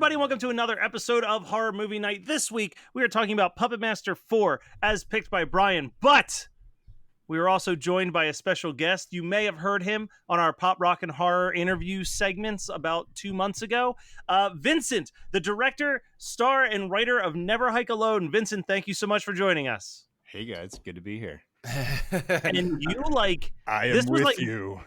everybody, welcome to another episode of Horror Movie Night. This week, we are talking about Puppet Master 4, as picked by Brian, but we are also joined by a special guest. You may have heard him on our Pop Rock and Horror interview segments about 2 months ago. Vincent, the director, star, and writer of Never Hike Alone. Vincent, thank you so much for joining us. Hey guys, good to be here. And you I am with you.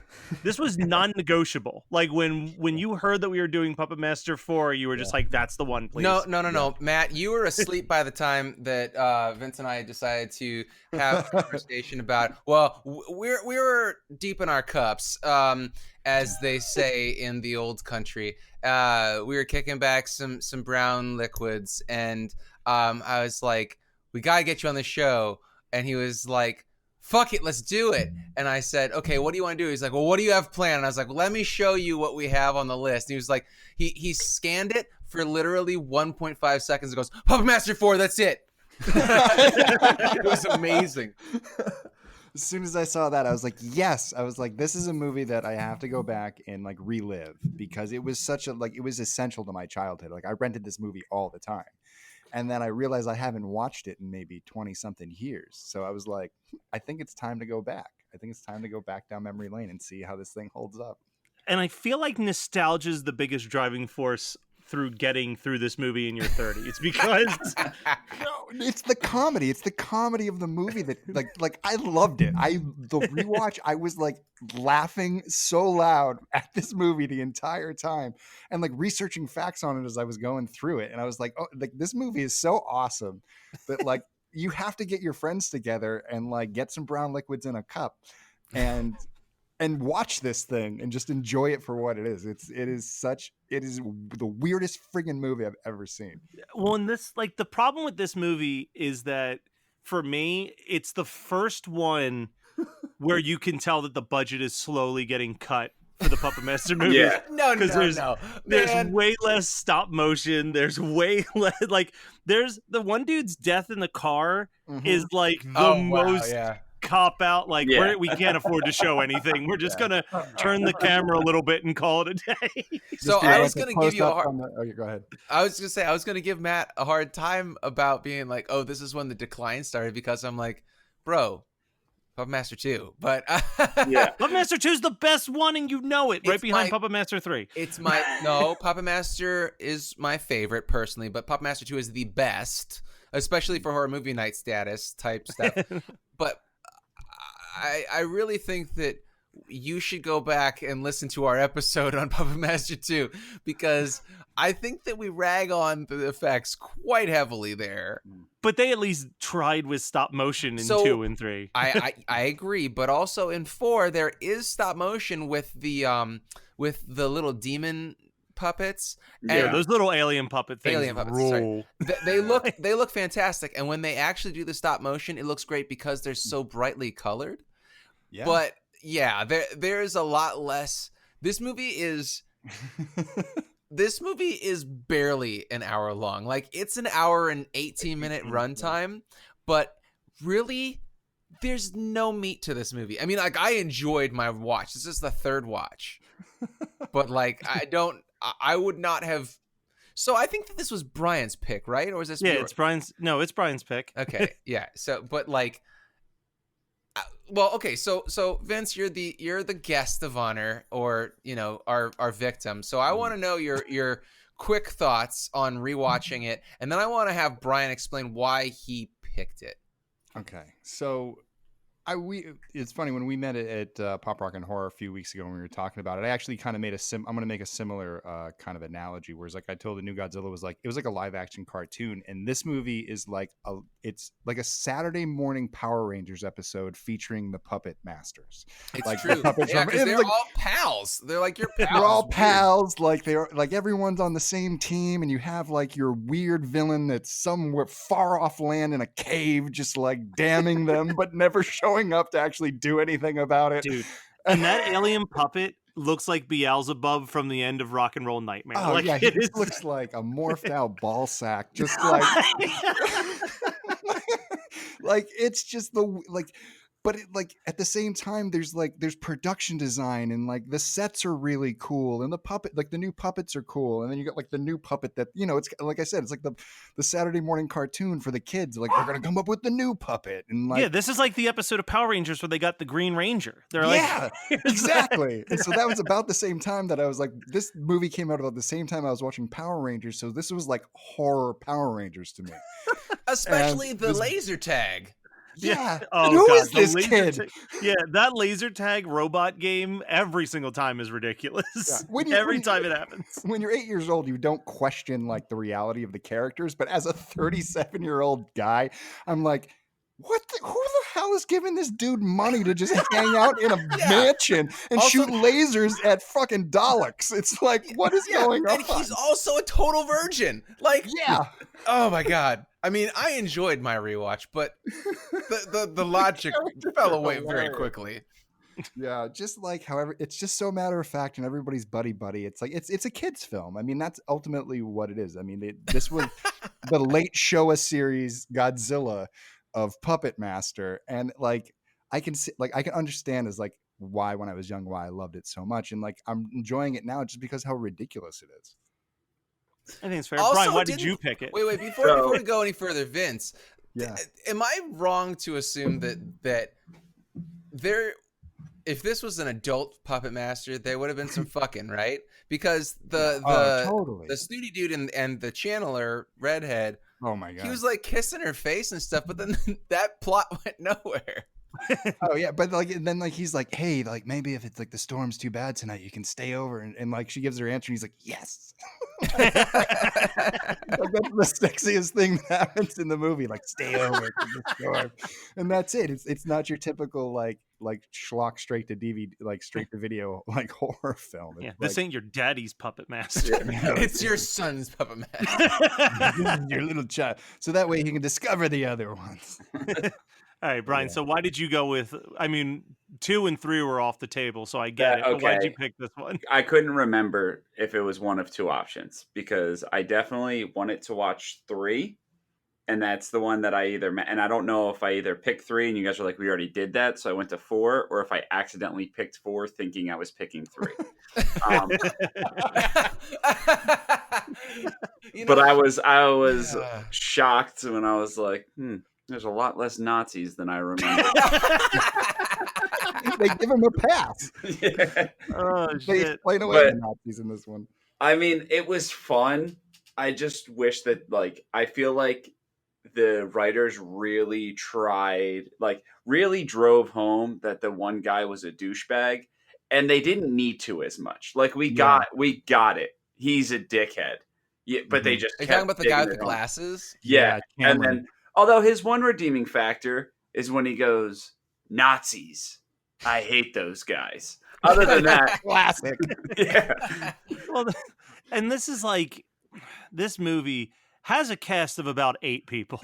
This was non-negotiable. Like when you heard that we were doing Puppet Master 4, you were just like, that's the one, please. No. Matt, you were asleep by the time that Vince and I decided to have a conversation about, well, we were deep in our cups, as they say in the old country. We were kicking back some brown liquids, and I was like, we got to get you on the show. And he was like, fuck it, let's do it. And I said, okay, what do you want to do? He's like, well, what do you have planned? And I was like, well, let me show you what we have on the list. And he was like, he scanned it for literally 1.5 seconds and goes, Puppet Master 4, that's it. It was amazing. As soon as I saw that, I was like, yes. I was like, this is a movie that I have to go back and like relive, because it was it was essential to my childhood. Like, I rented this movie all the time. And then I realized I haven't watched it in maybe 20-something years. So I was like, I think it's time to go back. I think it's time to go back down memory lane and see how this thing holds up. And I feel like nostalgia is the biggest driving force through getting through this movie in your 30s, because no, it's the comedy. It's the comedy of the movie that like I loved it. The rewatch, I was like laughing so loud at this movie the entire time, and like researching facts on it as I was going through it. And I was like, oh, like this movie is so awesome that like you have to get your friends together and like get some brown liquids in a cup and watch this thing and just enjoy it for what it is. It is the weirdest friggin' movie I've ever seen. Well, and this, like, the problem with this movie is that for me, it's the first one where you can tell that the budget is slowly getting cut for the Puppet Master movie. Yeah. No. There's way less stop motion. There's way less, like, there's the one dude's death in the car is like the most cop out, like we can't afford to show anything. We're just gonna turn the camera a little bit and call it a day. So I was gonna give you a hard. Go ahead. I was gonna say I was gonna give Matt a hard time about being like, oh, this is when the decline started, because I'm like, bro, Puppet Master 2, but Puppet Master 2 is the best one, and you know it. Right behind Puppet Master 3. Puppet Master is my favorite personally, but Puppet Master 2 is the best, especially for horror movie night status type stuff. But I really think that you should go back and listen to our episode on Puppet Master 2, because I think that we rag on the effects quite heavily there. But they at least tried with stop motion in 2 and 3. I agree, but also in 4 there is stop motion with the little demon puppets. Yeah, those little alien puppet things. Sorry. They look fantastic, and when they actually do the stop motion, it looks great because they're so brightly colored. Yeah. But yeah, there's a lot less. This movie is barely an hour long. Like, it's an hour and 18-minute runtime, but really there's no meat to this movie. I mean, like, I enjoyed my watch. This is the third watch. But like, I would not have. So I think that this was Brian's pick, right? Or was this? Yeah, it's Brian's. No, it's Brian's pick. Okay, yeah. So, but like, well, okay. So Vince, you're the guest of honor, or our victim. So I want to know your quick thoughts on rewatching it, and then I want to have Brian explain why he picked it. Okay, so. It's funny, when we met at Pop Rock and Horror a few weeks ago when we were talking about it, I actually kind of made I'm going to make a similar kind of analogy, whereas like I told the New Godzilla was like, it was like a live action cartoon, and this movie is like it's like a Saturday morning Power Rangers episode featuring the Puppet Masters. It's like, true. Yeah, because they're like, all pals. They're like your pals. They're all pals. Like, they're like, everyone's on the same team, and you have like your weird villain that's somewhere far off land in a cave, just like damning them, but never showing up to actually do anything about it, dude. And that alien puppet looks like Beelzebub from the end of Rock and Roll Nightmare. Oh, like, yeah, he looks like a morphed out ball sack, just like like, it's just but like at the same time, there's production design, and like the sets are really cool, and the puppet, like the new puppets are cool, and then you got like the new puppet that, you know, it's like I said, it's like the Saturday morning cartoon for the kids. Like they're gonna come up with the new puppet, and like, yeah, this is like the episode of Power Rangers where they got the Green Ranger. They're yeah, like, exactly. And so that was about the same time that I was like, this movie came out about the same time I was watching Power Rangers. So this was like horror Power Rangers to me. Especially the laser tag. Yeah. Oh, Who God, is the this laser kid? yeah, that laser tag robot game every single time is ridiculous. Yeah. Every time it happens. When you're 8 years old, you don't question like the reality of the characters. But as a 37-year-old guy, I'm like, who the hell is giving this dude money to just hang out in a mansion and Also, shoot lasers at fucking Daleks? It's like, what is going on? And he's also a total virgin. Like, yeah. Oh my God. I mean, I enjoyed my rewatch, but the logic fell away very quickly. Yeah, just like, however, it's just so matter of fact, and everybody's buddy. It's like it's a kids film. I mean, that's ultimately what it is. I mean, this was the late Showa series Godzilla of Puppet Master, and like I can understand as like why when I was young why I loved it so much, and like I'm enjoying it now just because how ridiculous it is. I think it's fair. Also, Brian, why did you pick it? Wait, before we go any further, Vince, Yeah. Am I wrong to assume that there, if this was an adult Puppet Master, there would have been some fucking, right? Because totally. the snooty dude and the channeler redhead, Oh my God. he was like kissing her face and stuff, but then that plot went nowhere. Oh yeah, but like then like he's like, hey, like maybe if it's like the storm's too bad tonight, you can stay over, and like she gives her answer, and he's like, yes. Like, that's the sexiest thing that happens in the movie. Like, stay over to the storm, and that's it. It's not your typical like schlock straight to DVD, like straight to video like horror film. Yeah, It's this like, ain't your daddy's Puppet Master. It's your son's Puppet Master. your little child, so that way he can discover the other ones. All right, Brian. Yeah. So why did you go with? I mean, 2 and 3 were off the table, so I get it. But why did you pick this one? I couldn't remember if it was one of two options because I definitely wanted to watch 3, and that's the one that I either and I don't know if I either picked 3 and you guys were like, we already did that, so I went to 4, or if I accidentally picked 4 thinking I was picking 3. But I was shocked when I was like, there's a lot less Nazis than I remember. They give him a pass. Yeah. Oh They shit! explain away the Nazis in this one. I mean, it was fun. I just wish that, like, I feel like the writers really tried, like, really drove home that the one guy was a douchebag, and they didn't need to as much. Like, we got it. He's a dickhead. Yeah, but they just Are you kept talking about the guy with digging the it home. glasses? Yeah, and Cameron. then, although his one redeeming factor is when he goes, Nazis. I hate those guys. Other than that, Classic. yeah. Well, and this is like, this movie has a cast of about 8 people.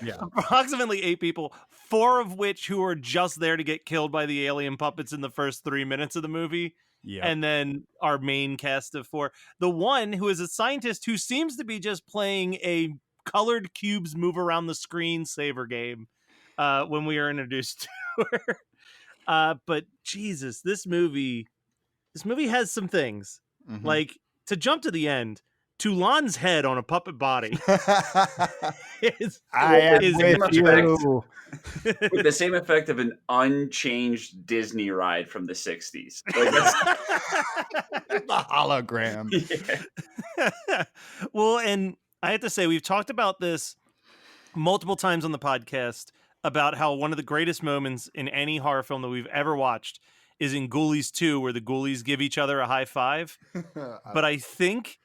Yeah. Approximately 8 people, 4 of which who are just there to get killed by the alien puppets in the first 3 minutes of the movie. Yeah. And then our main cast of 4. The one who is a scientist who seems to be just playing a colored cubes move around the screen saver game when we are introduced to her. But Jesus, this movie has some things. Mhm. Like, to jump to the end, Toulon's head on a puppet body is with you. the same effect of an unchanged Disney ride from the 60s. Like, The hologram. yeah. Well, and I have to say, we've talked about this multiple times on the podcast about how one of the greatest moments in any horror film that we've ever watched is in Ghoulies 2, where the ghoulies give each other a high five. But I think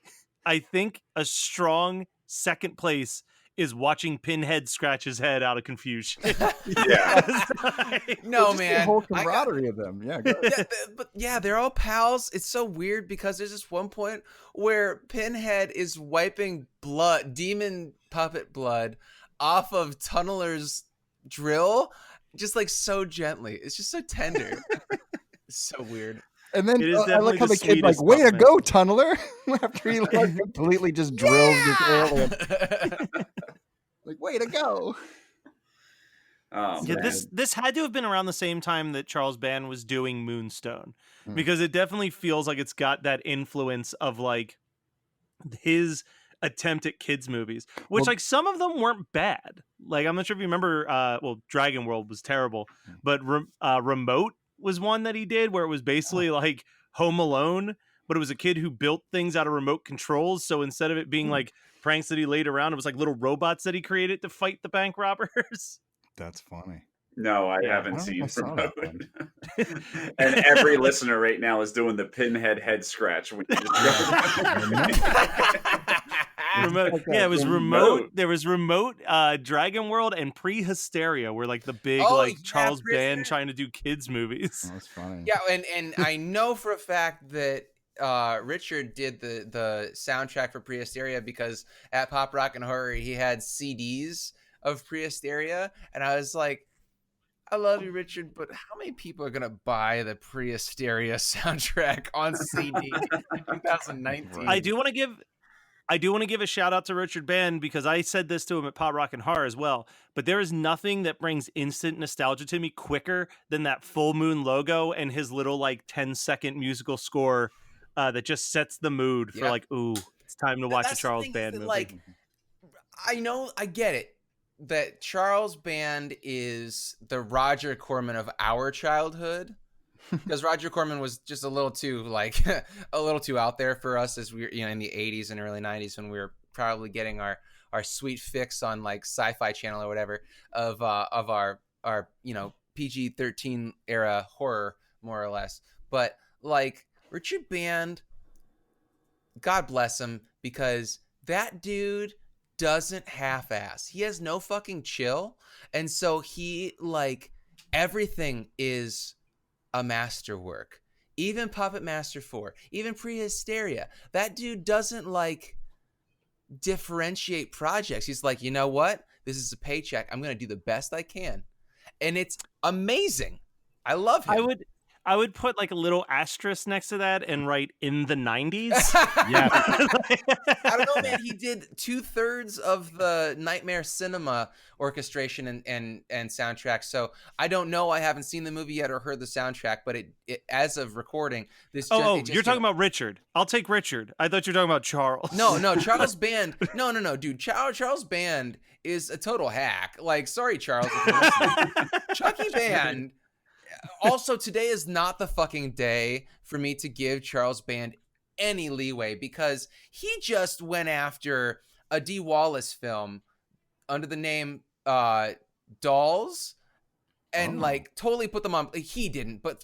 a strong second place is watching Pinhead scratch his head out of confusion. Yeah. No, The man. whole camaraderie of them. Yeah. But yeah, they're all pals. It's so weird because there's this one point where Pinhead is wiping blood, demon puppet blood, off of Tunneler's drill, just like so gently. It's just so tender. It's so weird. And then It is I like how definitely the the kid like, sweetest way to puppet. go, Tunneler. After he like completely just drills this alien. Like, way to go. Yeah, this had to have been around the same time that Charles Band was doing Moonstone, because it definitely feels like it's got that influence of like his attempt at kids movies, which like some of them weren't bad. Like I'm not sure if you remember, Dragon World was terrible, but Remote was one that he did where it was basically like Home Alone, but it was a kid who built things out of remote controls. So instead of it being like pranks that he laid around, it was like little robots that he created to fight the bank robbers. That's funny. No, I I haven't don't seen think I saw that Remote. And every listener right now is doing the pinhead head scratch. When you Remote. Yeah, it was Remote. There was Remote, Dragon World, and Pre-Hysteria were like the big Charles Band trying to do kids movies. Oh, that's funny. Yeah, and I know for a fact that Richard did the soundtrack for Pre-Hysteria because at Pop Rock and Horror he had CDs of Pre-Hysteria, and I was like, I love you, Richard, but how many people are gonna buy the Pre-Hysteria soundtrack on CD in 2019? I do want to give a shout out to Richard Band because I said this to him at Pop Rock and Horror as well. But there is nothing that brings instant nostalgia to me quicker than that Full Moon logo and his little like 10-second musical score that just sets the mood for like, ooh, it's time to watch a Charles Band movie. Like, I get it. That Charles Band is the Roger Corman of our childhood, because Roger Corman was just a little too out there for us as we were, in the 80s and early 90s when we were probably getting our sweet fix on like Sci-Fi Channel or whatever of our PG-13 era horror, more or less. But like Richard Band, God bless him, because that dude doesn't half-ass. He has no fucking chill, and so he like everything is a masterwork. Even Puppet Master 4, even Pre-Hysteria, that dude doesn't like differentiate projects. He's like, you know what? This is a paycheck. I'm gonna do the best I can, and it's amazing. I love him. I would put like a little asterisk next to that and write in the 90s. Yeah. I don't know, man. He did 2/3 of the Nightmare Cinema orchestration and soundtrack. So I don't know. I haven't seen the movie yet or heard the soundtrack, but it as of recording, this. You're talking about Richard. I'll take Richard. I thought you were talking about Charles. No, Charles Band. No, dude. Charles Band is a total hack. Like, sorry, Charles. If you're listening. Chucky Band. Also, today is not the fucking day for me to give Charles Band any leeway because he just went after a Dee Wallace film under the name Dolls and like totally put them on. He didn't, but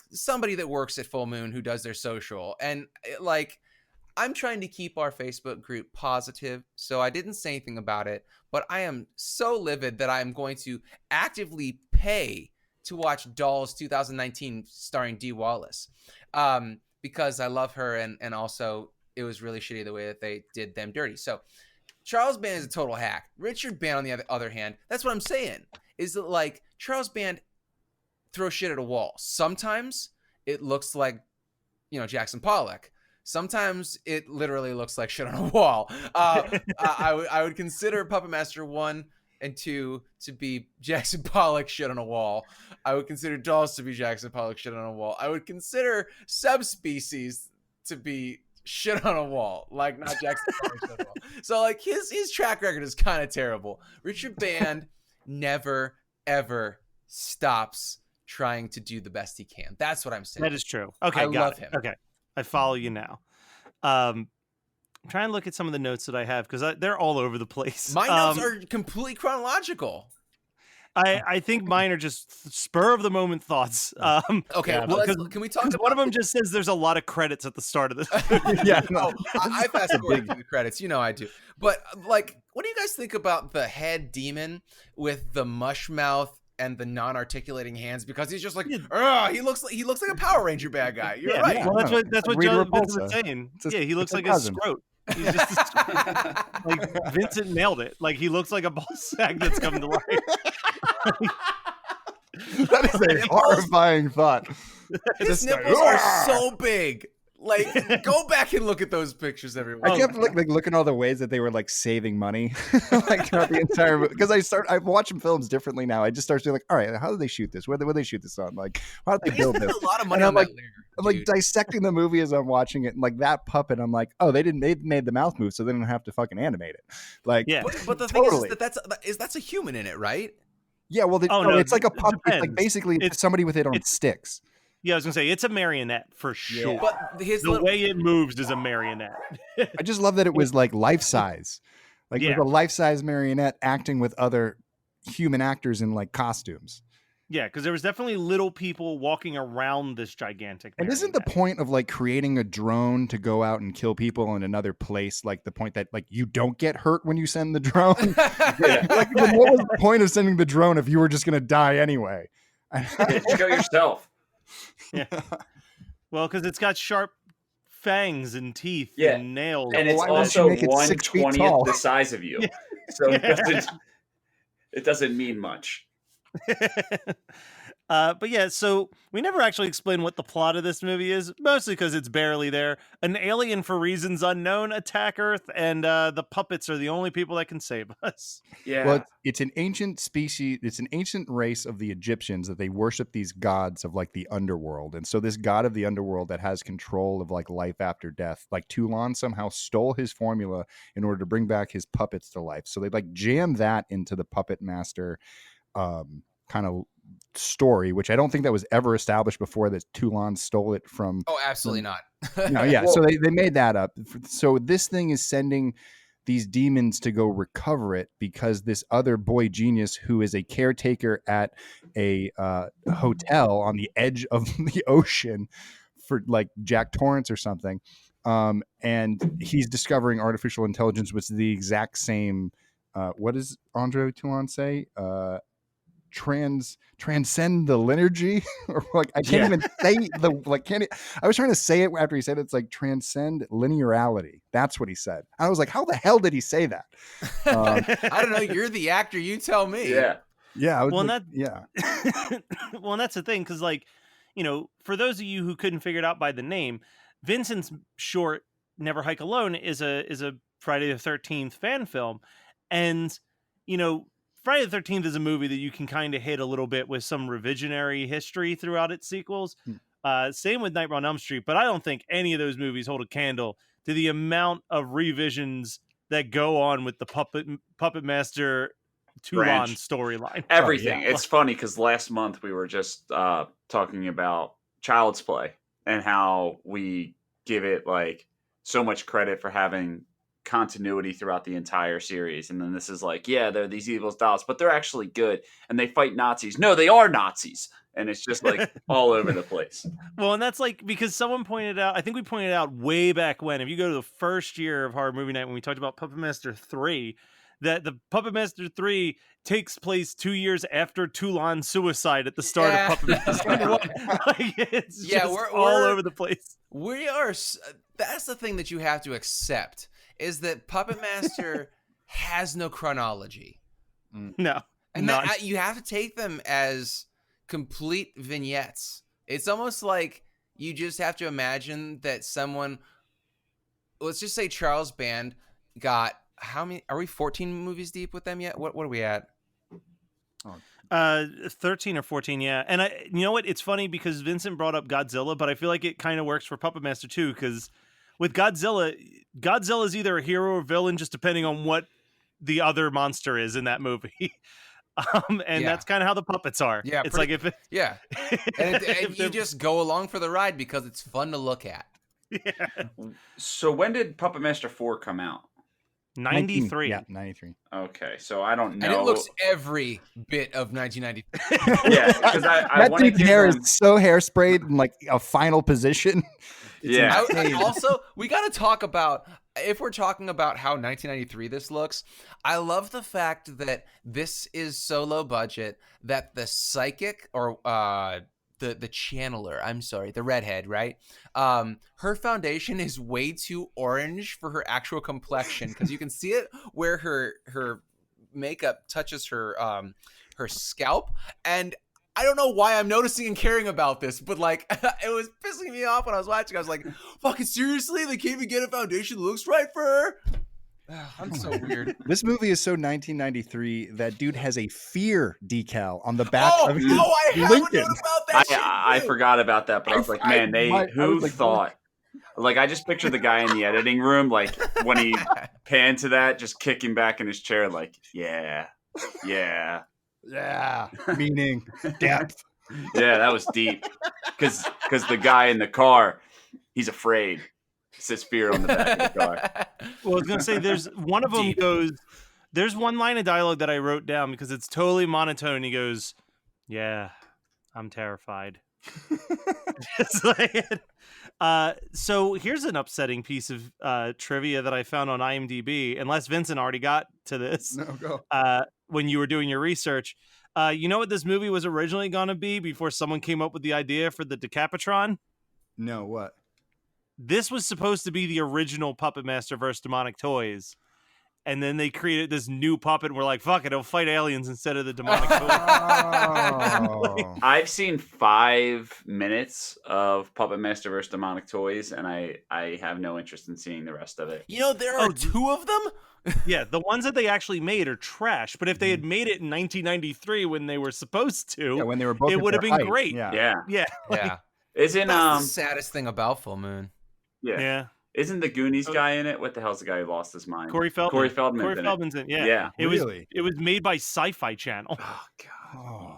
somebody that works at Full Moon who does their social, and like I'm trying to keep our Facebook group positive, so I didn't say anything about it, but I am so livid that I'm going to actively pay to watch Dolls 2019 starring Dee Wallace because I love her, and also it was really shitty the way that they did them dirty. So Charles Band is a total hack. Richard Band, on the other hand, that's what I'm saying, is that like Charles Band throws shit at a wall. Sometimes it looks like, Jackson Pollock. Sometimes it literally looks like shit on a wall. I would consider Puppet Master 1 and 2 to be Jackson Pollock shit on a wall. I would consider Dolls to be Jackson Pollock shit on a wall. I would consider Subspecies to be shit on a wall, like not Jackson Pollock shit on a wall. So like his track record is kind of terrible. Richard Band never ever stops trying to do the best he can. That's what I'm saying. That is true. Okay, I love him. Okay, I follow you now. I'm trying to look at some of the notes that I have because they're all over the place. My notes are completely chronological. I think mine are just spur of the moment thoughts. Okay, yeah, well, can we talk about one of them just says there's a lot of credits at the start of this. Yeah, no, I fast forward through the credits. I do. But like, what do you guys think about the head demon with the mush mouth and the non-articulating hands? Because he's just like, he looks like a Power Ranger bad guy. You're right. Well, that's what John Vincent was saying. He looks like a scrote. He's just like Vincent nailed it. Like he looks like a ball sack that's come to life. That is a horrifying thought. His nipples are so big. Like, go back and look at those pictures, everyone. I kept looking all the ways that they were like saving money, like throughout the entire movie. Because I'm watching films differently now. I just start to be like, all right, how did they shoot this? Where did they shoot this on? Like, how did they build this? A lot of money And on that layer, I'm like dude. dissecting the movie as I'm watching it, and like that puppet, I'm like, oh, they made the mouth move, so they didn't have to fucking animate it. Like, Yeah. But the totally. thing is that's a human in it, right? Yeah, well, no, it's like a puppet. It's like depends. basically somebody with it on sticks. Yeah, I was gonna say it's a marionette for sure. But The way it moves is a marionette. I just love that it was like life size, like it was a life size marionette acting with other human actors in like costumes. Yeah, because there was definitely little people walking around this gigantic marionette. And isn't the point of like creating a drone to go out and kill people in another place like the point that like you don't get hurt when you send the drone? Like, what was the point of sending the drone if you were just gonna die anyway? Just go yourself. Yeah. Well, because it's got sharp fangs and teeth Yeah. and nails. And it's why don't also you make it 6 feet 1/20th tall? the size of you. Yeah. So it doesn't mean much. But yeah, so we never actually explain what the plot of this movie is, mostly because it's barely there. An alien for reasons unknown attack Earth, and the puppets are the only people that can save us. Yeah. Well, it's an ancient species. It's an ancient race of the Egyptians that they worship these gods of like the underworld. And so this god of the underworld that has control of like life after death, like Toulon somehow stole his formula in order to bring back his puppets to life. So they like jam that into the puppet master kind of story, which I don't think that was ever established before, that Toulon stole it from. Oh, absolutely not. No, yeah. Well, So they made that up. So this thing is sending these demons to go recover it because this other boy genius who is a caretaker at a hotel on the edge of the ocean for like Jack Torrance or something. And he's discovering artificial intelligence, which is the exact same. What does Andre Toulon say? Transcend the liturgy, or like I can't even say the like. I was trying to say it after he said it. It's like transcend linearity. That's what he said. I was like, how the hell did he say that? I don't know. You're the actor. You tell me. yeah. Yeah. I was Well, like, and yeah. Well, and that's the thing, because like, for those of you who couldn't figure it out by the name, Vincent's short "Never Hike Alone" is a Friday the 13th fan film, and Friday the 13th is a movie that you can kind of hit a little bit with some revisionary history throughout its sequels. Same with Nightmare on Elm Street, but I don't think any of those movies hold a candle to the amount of revisions that go on with the Puppet Master Toulon storyline. Everything. Oh, yeah. It's funny because last month we were just talking about Child's Play and how we give it like so much credit for having continuity throughout the entire series, and then this is like, yeah, they're these evil dolls, but they're actually good and they fight Nazis. No, they are Nazis, and it's just like all over the place. Well, and that's like because someone pointed out, I think we pointed out way back when, if you go to the first year of Horror Movie Night when we talked about Puppet Master 3, that the Puppet Master 3 takes place 2 years after Toulon's suicide at the start of Puppet Master 1. Like, it's just all over the place. We are. That's the thing that you have to accept, is that Puppet Master has no chronology. No. And you have to take them as complete vignettes. It's almost like you just have to imagine that someone, let's just say Charles Band got, how many, are we 14 movies deep with them yet? What are we at? 13 or 14, yeah. And you know what? It's funny because Vincent brought up Godzilla, but I feel like it kind of works for Puppet Master too, because with Godzilla is either a hero or villain, just depending on what the other monster is in that movie. That's kind of how the puppets are. Yeah, it's like if it, yeah, and you just go along for the ride because it's fun to look at. Yeah. So when did Puppet Master 4 come out? 93. Yeah, 93. Okay, so I don't know. And it looks every bit of 1993. Yeah, because I That want to dude's hair give them... is so hairsprayed in like a final position. Yeah. Also, we got to talk about, if we're talking about how 1993 this looks, I love the fact that this is so low budget that the psychic, or the channeler, I'm sorry, the redhead, right? Her foundation is way too orange for her actual complexion, because you can see it where her makeup touches her scalp, and I don't know why I'm noticing and caring about this, but like it was pissing me off when I was watching. I was like, fucking seriously? They can't even get a foundation that looks right for her? I'm so weird. This movie is so 1993 that dude has a fear decal on the back of his I haven't Lincoln. known about that shit. I forgot about that, but I was like, man, who thought? Like, I just picture the guy in the editing room, like, when he panned to that, just kicking back in his chair, like, yeah. Meaning depth. Yeah, that was deep. Because the guy in the car, he's afraid. It says fear on the back of the car. Well, I was going to say, there's one of them goes, there's one line of dialogue that I wrote down because it's totally monotone. He goes, yeah, I'm terrified. Just like, so here's an upsetting piece of trivia that I found on IMDb, unless Vincent already got to this. No, go. When you were doing your research. You know what this movie was originally going to be before someone came up with the idea for the Decapitron? No, what? This was supposed to be the original Puppet Master vs. Demonic Toys. And then they created this new puppet and we're like, fuck it, it'll fight aliens instead of the demonic toys. Oh. I've seen 5 minutes of Puppet Master vs. Demonic Toys, and I have no interest in seeing the rest of it. You know, there are 2 of them? Yeah, the ones that they actually made are trash. But if they had made it in 1993 when they were supposed to, Yeah, when they were both it at would have their been height. great. Yeah. Yeah. Yeah. Isn't That's the saddest thing about Full Moon. Yeah. Isn't the Goonies guy in it? What the hell's the guy who lost his mind? Corey Feldman. Corey Feldman's Corey in it. Feldman's in it. Yeah. Yeah. It Really? was made by Sci-Fi Channel. Oh god. Oh.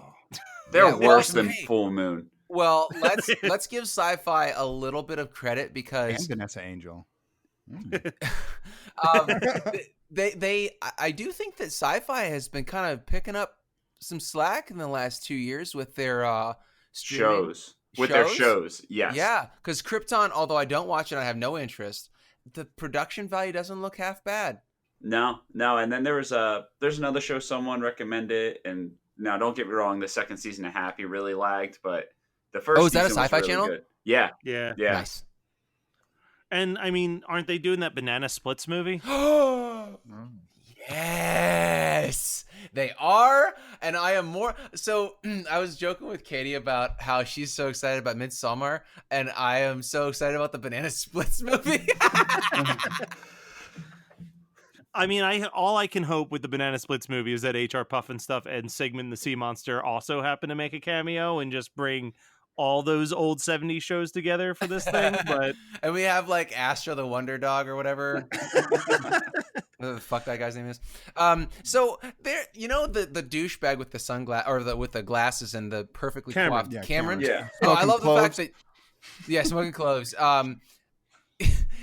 They're Yeah, well, worse than hey. Full Moon. Well, let's give Sci-Fi a little bit of credit And because Vanessa Angel. I do think that Sci-Fi has been kind of picking up some slack in the last 2 years with their streaming Their shows. Yes. Yeah, because Krypton, although I don't watch it, I have no interest. The production value doesn't look half bad. No. And then there's another show someone recommended, and now don't get me wrong, the second season of Happy really lagged, but the first Oh, is that a season was Sci-Fi really channel? good. Yeah. Yeah. Nice. And I mean, aren't they doing that Banana Splits movie? Yes, they are, and I am more. So I was joking with Katie about how she's so excited about Midsommar, and I am so excited about the Banana Splits movie. I mean, all I can hope with the Banana Splits movie is that HR Puffin stuff and Sigmund the Sea Monster also happen to make a cameo and just bring all those old 70s shows together for this thing. But and we have like Astra the Wonder Dog or whatever. What the fuck that guy's name is. So there, you know, the douchebag with the sunglass or with the glasses and the perfectly Cameron. coiffed Yeah, Cameron. Yeah. Oh, I Smoking love the fact cloves. that smoking cloves.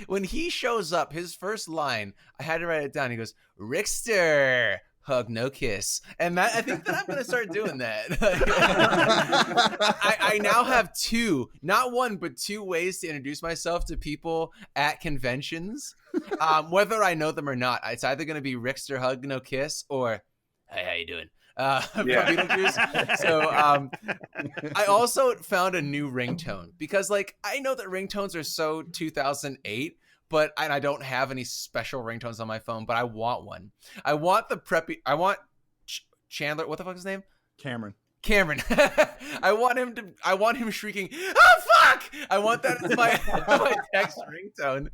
When he shows up, his first line, I had to write it down. He goes, "Rickster, hug, no kiss," and that I think that I'm gonna start doing that. I now have 2, not 1, but 2 ways to introduce myself to people at conventions, whether I know them or not. It's either gonna be Rickster, hug, no kiss, or hey, how you doing? From Beetlejuice. So I also found a new ringtone because, like, I know that ringtones are so 2008, but I don't have any special ringtones on my phone. But I want one. I want the preppy. I want Chandler. What the fuck is his name? Cameron. I want him shrieking, "Oh fuck!" I want that as my text ringtone.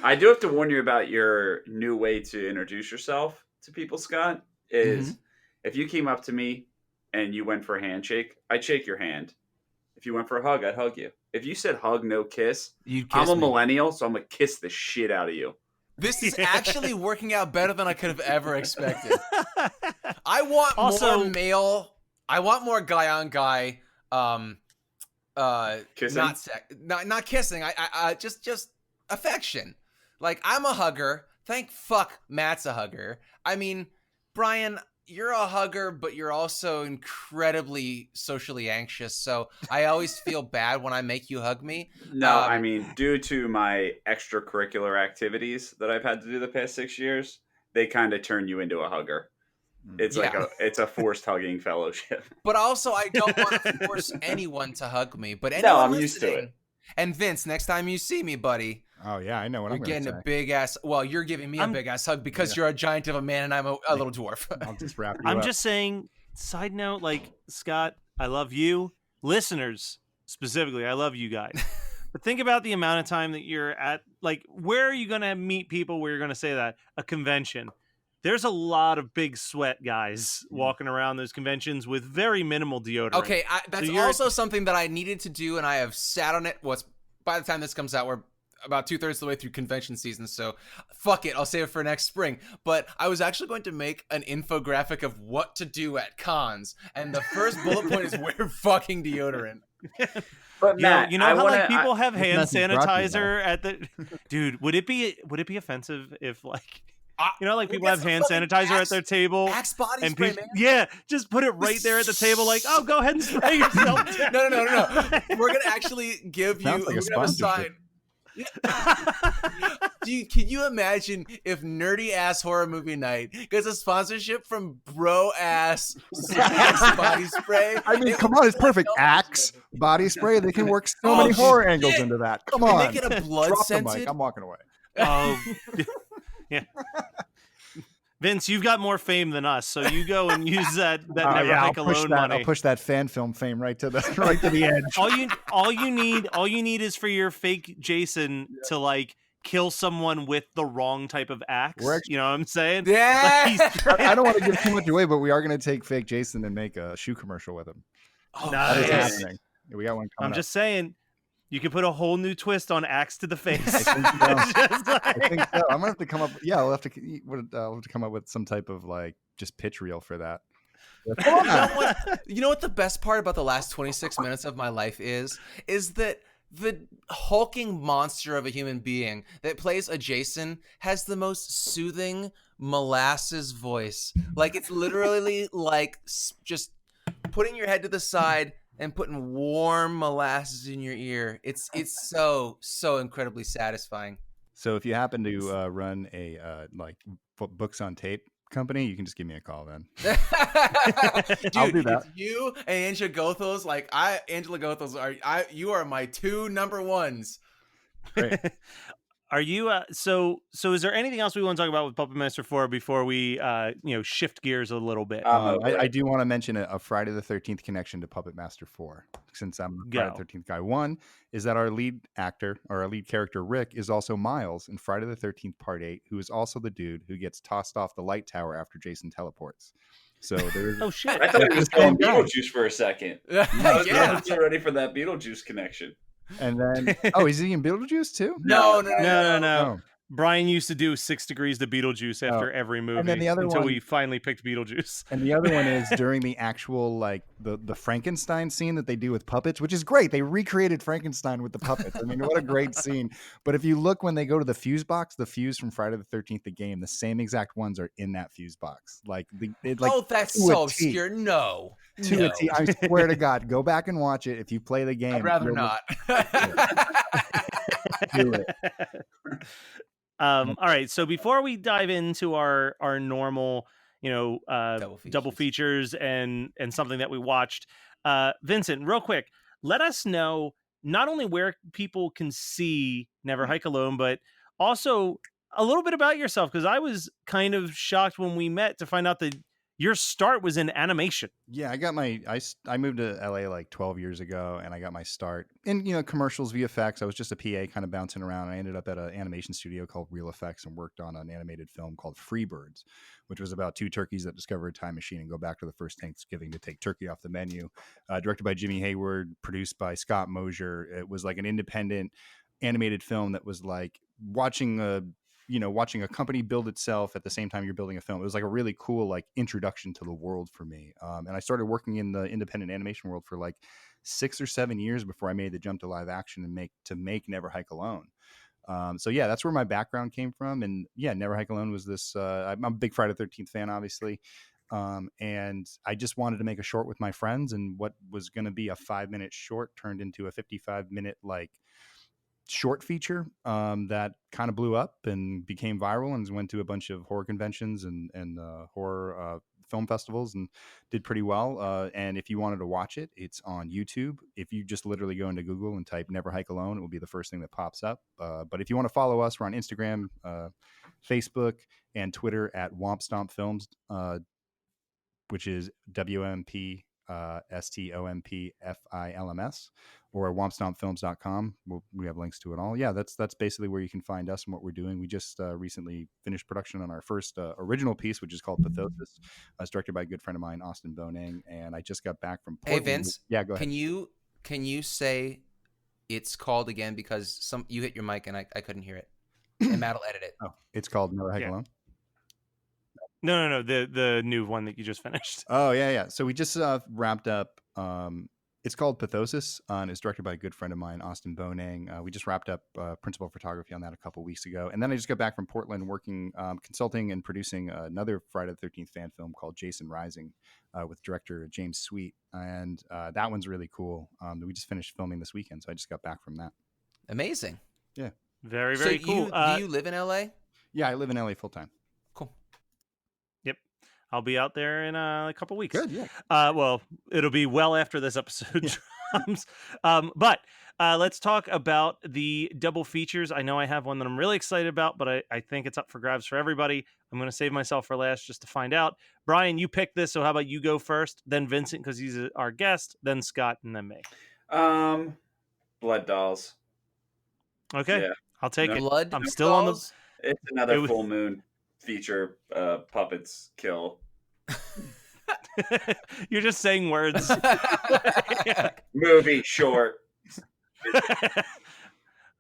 I do have to warn you about your new way to introduce yourself to people, Scott, is if you came up to me and you went for a handshake, I'd shake your hand. If you went for a hug, I'd hug you. If you said hug, no kiss, You'd I'm kiss a me. millennial, so I'm going to kiss the shit out of you. This is actually working out better than I could have ever expected. I want more male. I want more guy on guy. Kissing? Not kissing. I just affection. Like, I'm a hugger. Thank fuck Matt's a hugger. I mean, Brian, you're a hugger, but you're also incredibly socially anxious. So I always feel bad when I make you hug me. No, I mean, due to my extracurricular activities that I've had to do the past 6 years, they kind of turn you into a hugger. It's like it's a forced hugging fellowship. But also, I don't want to force anyone to hug me. But anyone I'm used to listening- it. And Vince, next time you see me, buddy, Oh yeah, I know what you're I'm getting going a to say. big ass. Well, you're giving me a big ass hug because you're a giant of a man and I'm a little dwarf. I'll just wrap you I'm up. just saying, side note, like, Scott, I love you. Listeners, specifically, I love you guys. But think about the amount of time that you're at, like, where are you going to meet people where you're going to say that? A convention. There's a lot of big sweat guys walking around those conventions with very minimal deodorant. Okay, that's also something that I needed to do, and I have sat on it. By the time this comes out, we're about 2/3 of the way through convention season, so fuck it, I'll save it for next spring. But I was actually going to make an infographic of what to do at cons, and the first bullet point is wear fucking deodorant. But Matt, you know how like people have hand sanitizer at the dude. Would it be offensive if like like people have hand sanitizer at their table? Axe body spray, man. Yeah, just put it right there at the table. Like, oh, go ahead and spray yourself. No. We're gonna actually give you. Like we're gonna have a sign. Can you imagine if Nerdy Ass Horror Movie Night gets a sponsorship from Bro Ass Body Spray? I mean, come on, it's perfect. Axe body spray. They can work so many horror angles into that. Come on, make it a blood Drop the scented. mic. I'm walking away. Oh, yeah. Vince, you've got more fame than us, so you go and use that Never Hike Alone money. I'll push that fan film fame right to the edge. all you need is for your fake Jason to like kill someone with the wrong type of axe. You know what I'm saying? Yeah. Like I don't want to give too much away, but we are going to take fake Jason and make a shoe commercial with him. Nice. That is happening. We got one coming I'm just saying. You can put a whole new twist on axe to the face. I think so. I'm gonna have to come up. Yeah, we'll have to come up with some type of like just pitch reel for that. You know what the best part about the last 26 minutes of my life is that the hulking monster of a human being that plays a Jason has the most soothing molasses voice. Like it's literally like just putting your head to the side and putting warm molasses in your ear. It's so incredibly satisfying. So if you happen to run a like books on tape company, you can just give me a call then. Dude, I'll do that. It's you and Angela Gothos. Angela Gothos you are my two number ones. Great. Are you so is there anything else we want to talk about with Puppet Master 4 before we shift gears a little bit? I do want to mention a Friday the 13th connection to Puppet Master 4, since I'm a Friday the 13th guy. One is that our lead actor, or our lead character Rick, is also Miles in Friday the 13th Part 8, who is also the dude who gets tossed off the light tower after Jason teleports. So there is. Oh shit! I thought he was going Beetlejuice for a second. I was ready for that Beetlejuice connection. And then, is he in Beetlejuice too? No. Brian used to do 6 Degrees to Beetlejuice after every movie, and then the other until one, we finally picked Beetlejuice. And the other one is during the actual like the Frankenstein scene that they do with puppets, which is great. They recreated Frankenstein with the puppets. I mean, what a great scene! But if you look when they go to the fuse box, the fuse from Friday the 13th, the game, the same exact ones are in that fuse box. That's so obscure. No. To a T. I swear to God, go back and watch it if you play the game. I'd rather not. Do it. All right. So before we dive into our normal, double features and something that we watched, Vincent, real quick, let us know not only where people can see Never Hike Alone, but also a little bit about yourself, because I was kind of shocked when we met to find out that your start was in animation. Yeah, I got I moved to LA like 12 years ago, and I got my start in, commercials, VFX. I was just a PA kind of bouncing around. I ended up at an animation studio called Real Effects and worked on an animated film called Freebirds, which was about 2 turkeys that discover a time machine and go back to the first Thanksgiving to take turkey off the menu. Directed by Jimmy Hayward, produced by Scott Mosier. It was like an independent animated film that was like watching a company build itself at the same time you're building a film. It was like a really cool like introduction to the world for me. And I started working in the independent animation world for like 6 or 7 years before I made the jump to live action and make Never Hike Alone. So yeah, that's where my background came from. And yeah, Never Hike Alone was this, I'm a big Friday the 13th fan, obviously. And I just wanted to make a short with my friends, and what was going to be a 5-minute short turned into a 55-minute like short feature that kind of blew up and became viral and went to a bunch of horror conventions and horror film festivals and did pretty well. And if you wanted to watch it, it's on YouTube. If you just literally go into Google and type Never Hike Alone, it will be the first thing that pops up. But if you want to follow us, we're on Instagram, Facebook, and Twitter at Womp Stomp Films. which is WMP STOMPFILMS, or wompstompfilms.com. We have links to it all. Yeah, that's basically where you can find us and what we're doing. We just recently finished production on our first original piece, which is called Pathosis. It's directed by a good friend of mine, Austin Bonang, and I just got back from Portland. Hey Vince, yeah, go ahead. Can you say it's called again, because you hit your mic and I couldn't hear it, and Matt will edit it. Oh, it's called Never Hike Yeah. Alone. No, the new one that you just finished. Oh yeah. So we just wrapped up. It's called Pathosis, and it's directed by a good friend of mine, Austin Bonang. We just wrapped up principal photography on that a couple weeks ago, and then I just got back from Portland, working, consulting and producing another Friday the 13th fan film called Jason Rising, with director James Sweet, and that one's really cool. We just finished filming this weekend, so I just got back from that. Amazing. Yeah. Very, very cool. Do you live in LA? Yeah, I live in LA full time. Cool. Yep. I'll be out there in a couple weeks. Good. Yeah. Well, it'll be well after this episode drops. But let's talk about the double features. I know I have one that I'm really excited about, but I think it's up for grabs for everybody. I'm going to save myself for last just to find out. Brian, you picked this, so how about you go first, then Vincent, because he's our guest, then Scott, and then me. Blood Dolls. Okay. Yeah. I'll take it. Blood I'm still on the... Dolls? It's another full moon feature puppets kill. You're just saying words. Movie short.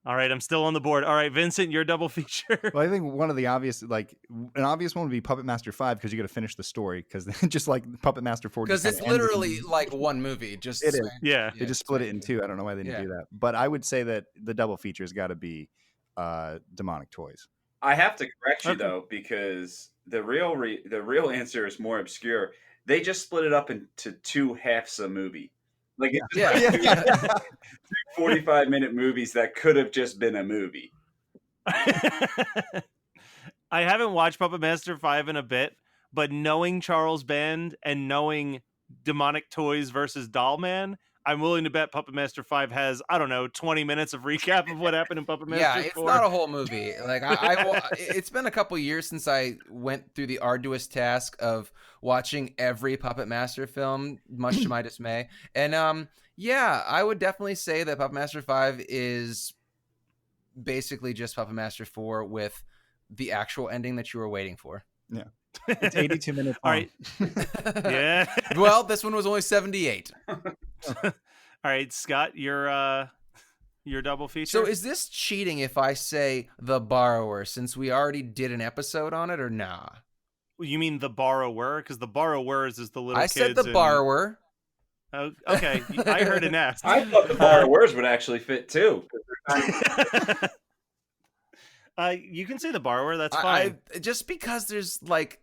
All right, I'm still on the board. All right, Vincent, your double feature. Well, I think one of the obvious, like an obvious one would be Puppet Master 5, because you got to finish the story, because just like Puppet Master 4, because it's literally like one movie. Just it is. Yeah. They just split it in two. I don't know why they didn't do that, but I would say that the double feature has got to be Demonic Toys. I have to correct you though, because the real answer is more obscure. They just split it up into two halves a movie. Like it's two 45-minute movies that could have just been a movie. I haven't watched Puppet Master 5 in a bit, but knowing Charles Band and knowing Demonic Toys versus Doll Man, I'm willing to bet Puppet Master 5 has, I don't know, 20 minutes of recap of what happened in Puppet Master 4. It's not a whole movie. Like it's been a couple years since I went through the arduous task of watching every Puppet Master film, much to my dismay. And I would definitely say that Puppet Master 5 is basically just Puppet Master 4 with the actual ending that you were waiting for. Yeah. It's 82 minutes long. All right. Yeah. Well, this one was only 78. All right, Scott, your double feature. So is this cheating if I say The Borrower, since we already did an episode on it, or nah? You mean The Borrower? Because The Borrowers is the little I kids. said The Borrower. Oh, okay, I heard an S. I thought The Borrowers would actually fit too. You can say The Borrower. That's fine. Just because there's like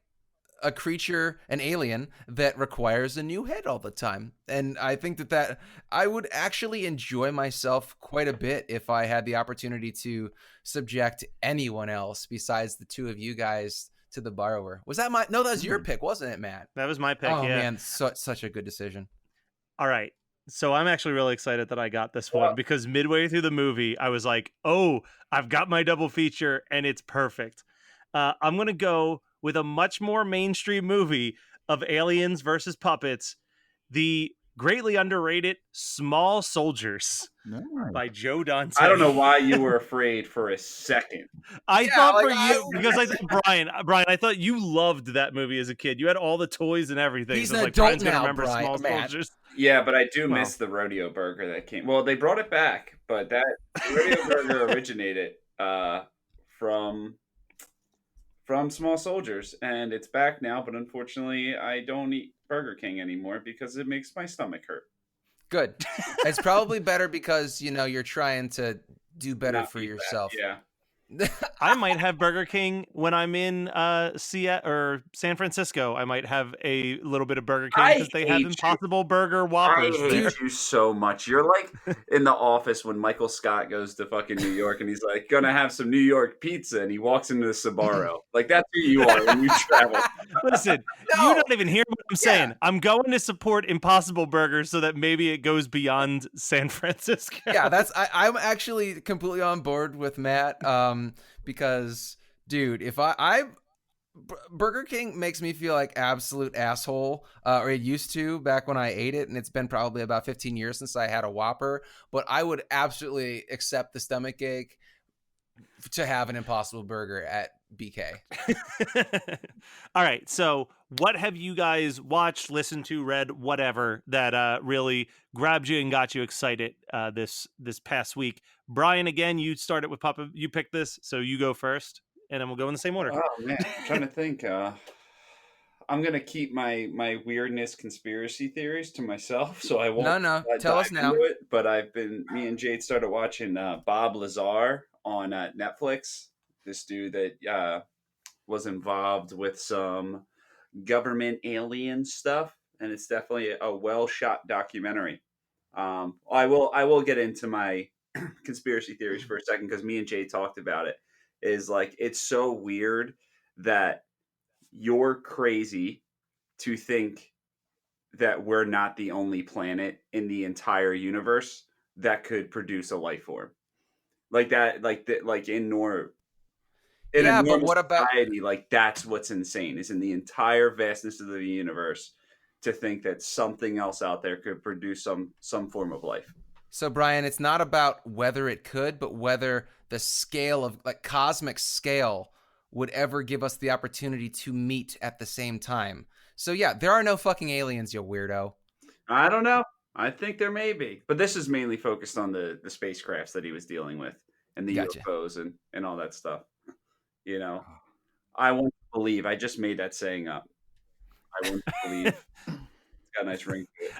a creature, an alien, that requires a new head all the time. And I think that I would actually enjoy myself quite a bit if I had the opportunity to subject anyone else besides the two of you guys to The Borrower. Was that that was your pick, wasn't it, Matt? That was my pick. Oh yeah. man, such a good decision. All right. So I'm actually really excited that I got this one, because midway through the movie, I was like, oh, I've got my double feature and it's perfect. I'm going to go with a much more mainstream movie of aliens versus puppets, the greatly underrated Small Soldiers by Joe Dante. I don't know why you were afraid for a second. I thought for you, because I think Brian, I thought you loved that movie as a kid. You had all the toys and everything. He's so an like, adult Brian's gonna now, remember Brian, Small Matt. Soldiers. Yeah, but I do miss the rodeo burger that came. Well, they brought it back, but that rodeo burger originated from Small Soldiers, and it's back now. But unfortunately, I don't eat Burger King anymore because it makes my stomach hurt. Good. It's probably better because you're trying to do better for yourself. Yeah. I might have Burger King when I'm in Seattle or San Francisco. I might have a little bit of Burger King because they have Impossible Burger Whoppers. I hate you so much. You're like in the office when Michael Scott goes to fucking New York and he's like, gonna have some New York pizza, and he walks into the Sbarro. Like, that's who you are when you travel. Listen, you don't even hear what I'm saying. I'm going to support Impossible Burger so that maybe it goes beyond San Francisco. Yeah, I'm actually completely on board with Matt. Because, dude, if I Burger King makes me feel like absolute asshole, or it used to back when I ate it, and it's been probably about 15 years since I had a Whopper. But I would absolutely accept the stomach ache to have an Impossible Burger at BK. All right. So, what have you guys watched, listened to, read, whatever that really grabbed you and got you excited this past week? Brian, again, you started with Papa. You picked this, so you go first, and then we'll go in the same order. Oh man, I'm trying to think. I'm gonna keep my weirdness conspiracy theories to myself, so I won't. No, tell us dive now. into it. But me and Jade started watching Bob Lazar on Netflix. This dude that was involved with some government alien stuff, and it's definitely a well shot documentary. I will get into my conspiracy theories for a second because me and Jade talked about it. Is like it's so weird that you're crazy to think that we're not the only planet in the entire universe that could produce a life form like that, like in a Yeah, but normal what about society. Like that's what's insane is in the entire vastness of the universe to think that something else out there could produce some form of life. So Brian, it's not about whether it could, but whether the scale of like cosmic scale would ever give us the opportunity to meet at the same time. So yeah, there are no fucking aliens, you weirdo. I don't know. I think there may be, but this is mainly focused on the spacecrafts that he was dealing with and the Gotcha. UFOs and all that stuff. You know, I want to believe. I just made that saying up. I want to believe. It's got a nice ring to it.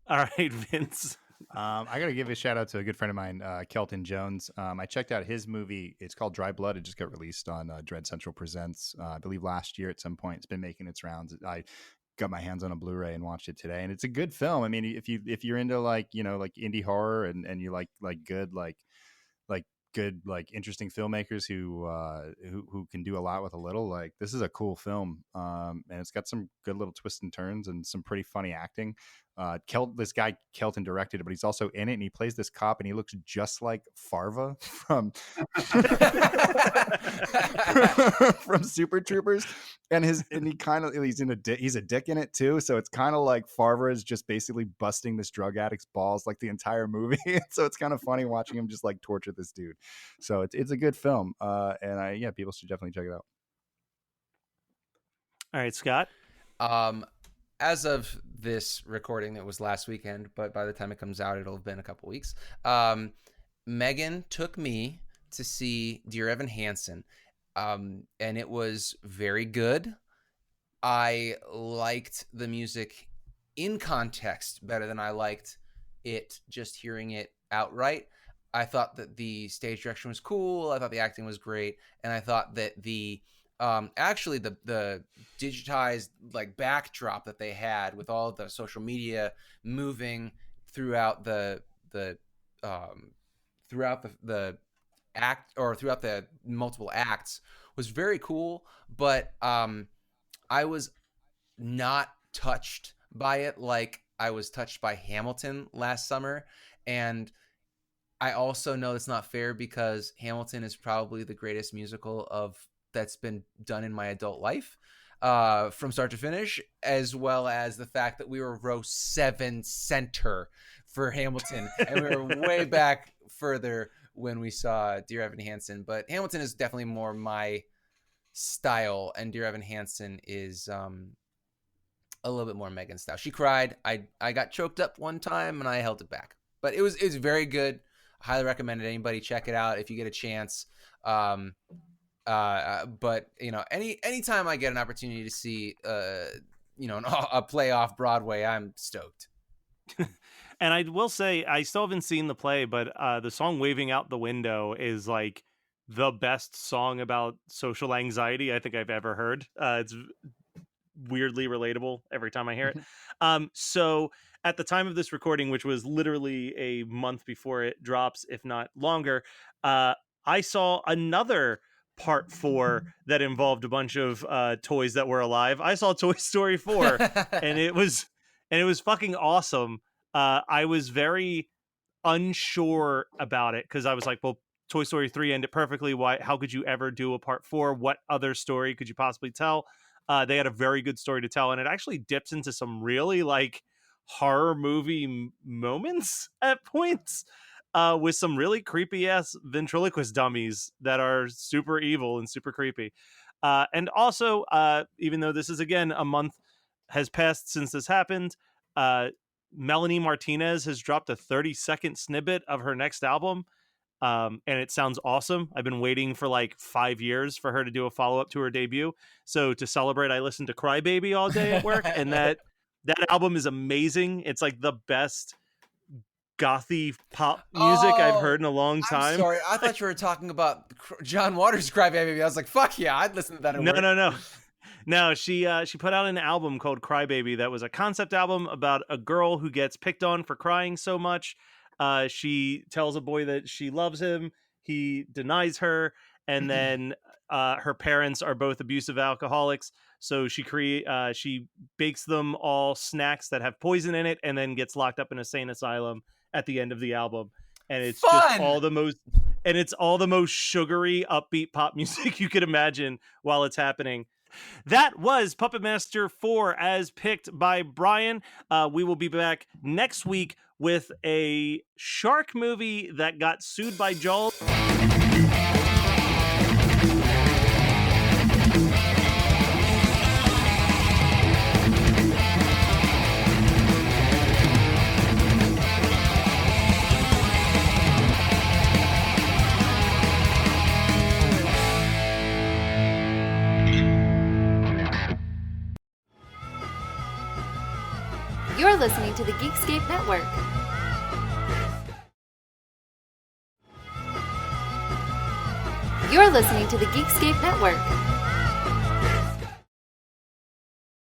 All right, Vince. I got to give a shout out to a good friend of mine, Kelton Jones. I checked out his movie. It's called Dry Blood. It just got released on Dread Central Presents, I believe last year at some point. It's been making its rounds. I got my hands on a Blu-ray and watched it today, and it's a good film. I mean, if you're into like like indie horror and you like good good interesting filmmakers who can do a lot with a little, like this is a cool film, and it's got some good little twists and turns and some pretty funny acting. This guy Kelton directed it, but he's also in it, and he plays this cop, and he looks just like Farva from from Super Troopers, and he's a dick in it too. So it's kind of like Farva is just basically busting this drug addict's balls like the entire movie. So it's kind of funny watching him just like torture this dude. So it's a good film, and people should definitely check it out. All right, Scott. As of this recording, it was last weekend, but by the time it comes out, it'll have been a couple weeks. Megan took me to see Dear Evan Hansen, and it was very good. I liked the music in context better than I liked it just hearing it outright. I thought that the stage direction was cool. I thought the acting was great, and I thought that the actually the digitized like backdrop that they had with all the social media moving throughout the act or throughout the multiple acts was very cool, but I was not touched by it like I was touched by Hamilton last summer. And I also know it's not fair because Hamilton is probably the greatest musical that's been done in my adult life, from start to finish, as well as the fact that we were row 7 center for Hamilton, and we were way back further when we saw Dear Evan Hansen. But Hamilton is definitely more my style, and Dear Evan Hansen is a little bit more Megan's style. She cried. I got choked up one time, and I held it back. But it was very good. I highly recommend it. Anybody check it out if you get a chance. But anytime I get an opportunity to see a play off Broadway, I'm stoked. And I will say I still haven't seen the play, but the song "Waving Out the Window" is like the best song about social anxiety I think I've ever heard. It's weirdly relatable every time I hear it. So at the time of this recording, which was literally a month before it drops, if not longer, I saw another part 4 that involved a bunch of toys that were alive. I saw Toy Story 4 and it was fucking awesome. I was very unsure about it because I was like, well, Toy Story 3 ended perfectly. How could you ever do a part 4? What other story could you possibly tell? They had a very good story to tell, and it actually dips into some really like horror movie moments at points, with some really creepy ass ventriloquist dummies that are super evil and super creepy. And also, even though this is again a month has passed since this happened, Melanie Martinez has dropped a 30-second snippet of her next album. And it sounds awesome. I've been waiting for like 5 years for her to do a follow-up to her debut. So to celebrate, I listened to Crybaby all day at work, and that album is amazing. It's like the best gothy pop music I've heard in a long time. I'm sorry, I thought you were talking about John Waters' Crybaby. I was like, fuck yeah, I'd listen to that. No, she put out an album called Crybaby that was a concept album about a girl who gets picked on for crying so much. She tells a boy that she loves him. He denies her, and then her parents are both abusive alcoholics. So she bakes them all snacks that have poison in it, and then gets locked up in a sane asylum at the end of the album. And it's just all the most sugary, upbeat pop music you could imagine while it's happening. That was Puppet Master 4 as picked by Brian. We will be back next week with a shark movie that got sued by Jaws. You're listening to the Geekscape Network. You're listening to the Geekscape Network.